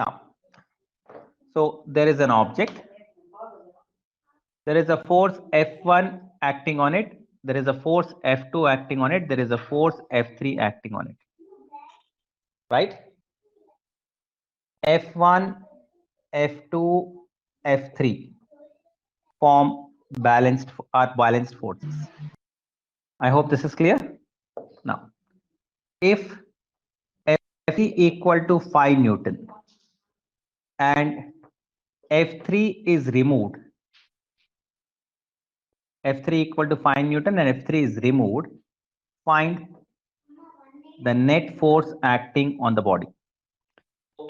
Now, so there is an object. There is a force F1 acting on it. There is a force F2 acting on it. There is a force F3 acting on it. Right? F1, F2, F3 form balanced forces. I hope this is clear. Now, if F3 equal to 5 Newton and F3 is removed, F3 equal to 5 Newton and F3 is removed, find the net force acting on the body.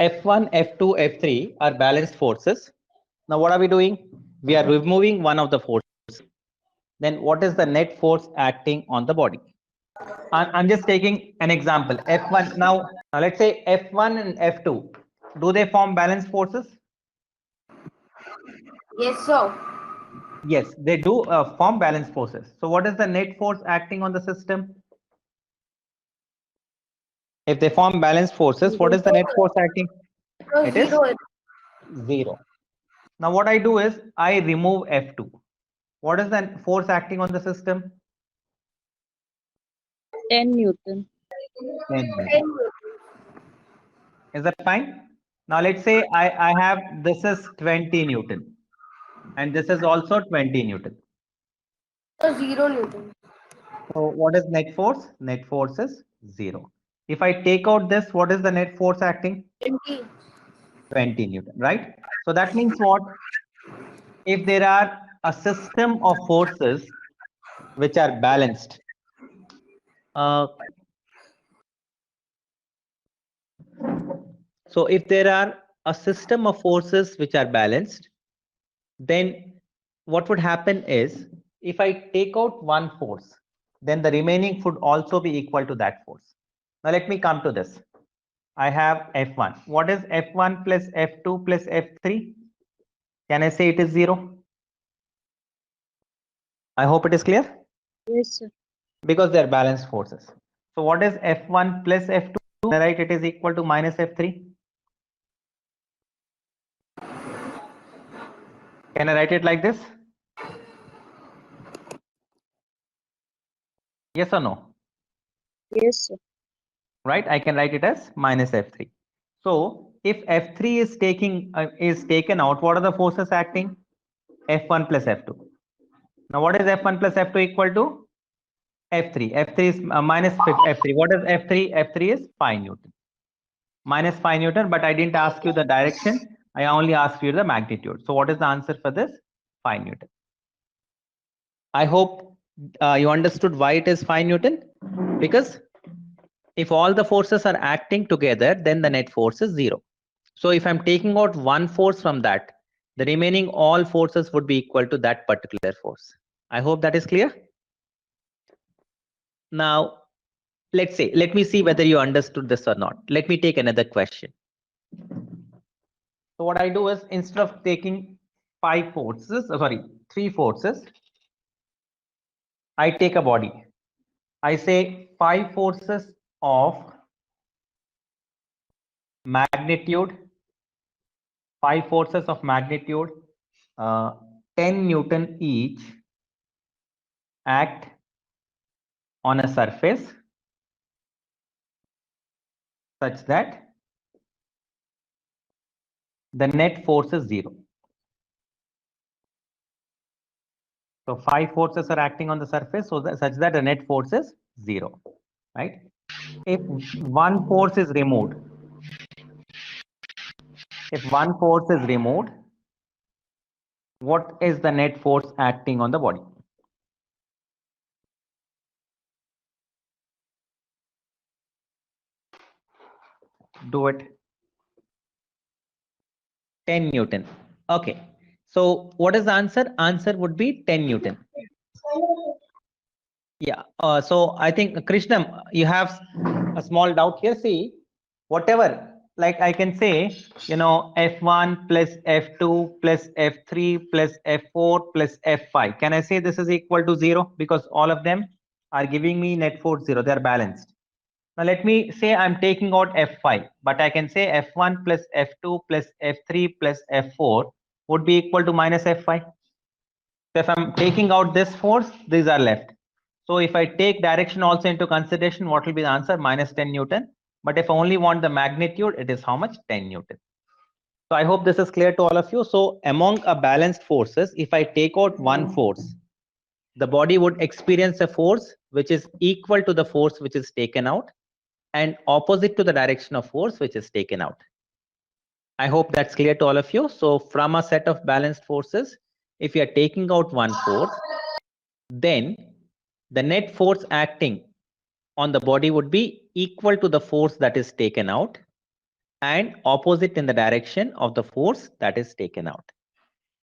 F1, F2, F3 are balanced forces. Now what are we doing? We are removing one of the forces. Then what is the net force acting on the body? I'm just taking an example. F1, now let's say F1 and F2, do they form balanced forces? Yes, sir. Yes, they do form balanced forces. So what is the net force acting on the system? If they form balanced forces, what is the net force acting? So It is zero. 0. Now what I do is I remove F2. What is the force acting on the system? 10 Newton. 10 Newton. Is that fine? Now let's say I have this is 20 Newton and this is also 20 Newton. So 0 Newton. So what is net force? Net force is 0. If I take out this, what is the net force acting? 20. 20 Newton, right? So that means what? If there are a system of forces which are balanced, so if there are a system of forces which are balanced, then what would happen is if I take out one force, then the remaining would also be equal to that force. Now let me come to this. I have F1. What is F1 plus F2 plus F3? Can I say it is 0? I hope it is clear. Yes, sir. Because they are balanced forces. So what is F1 plus F2? Right, it is equal to minus F3. Can I write it like this? Yes or no? Yes, sir. Right, I can write it as minus F3. So if F3 is taken out, what are the forces acting? F1 plus F2. Now what is F1 plus F2 equal to? F3. F3 is minus F3. What is F3? F3 is 5 Newton. Minus 5 Newton, but I didn't ask you the direction. I only asked you the magnitude. So what is the answer for this? 5 Newton. I hope you understood why it is 5 Newton. Because if all the forces are acting together, then the net force is 0. So if I'm taking out one force from that, the remaining all forces would be equal to that particular force. I hope that is clear. Now, let me see whether you understood this or not. Let me take another question. So what I do is instead of taking 3 forces, I take a body. I say 5 forces of magnitude, 5 forces of magnitude 10 Newton each act on a surface such that the net force is 0. So 5 forces are acting on the surface such that the net force is 0, right? If one force is removed, what is the net force acting on the body? Do it. 10 Newton. Okay. So what is the answer? Answer would be 10 Newton. Yeah. So I think Krishnam, you have a small doubt here. See, whatever, like I can say, F1 plus F2 plus F3 plus F4 plus F5. Can I say this is equal to 0? Because all of them are giving me net force 0. They are balanced. Now let me say I'm taking out F5, but I can say F1 plus F2 plus F3 plus F4 would be equal to minus F5. So if I'm taking out this force, these are left. So if I take direction also into consideration, what will be the answer? Minus 10 Newton. But if I only want the magnitude, it is how much? 10 Newton. So I hope this is clear to all of you. So among a balanced forces, if I take out one force, the body would experience a force which is equal to the force which is taken out and opposite to the direction of force which is taken out. I hope that's clear to all of you. So from a set of balanced forces, if you are taking out one force, then the net force acting on the body would be equal to the force that is taken out and opposite in the direction of the force that is taken out.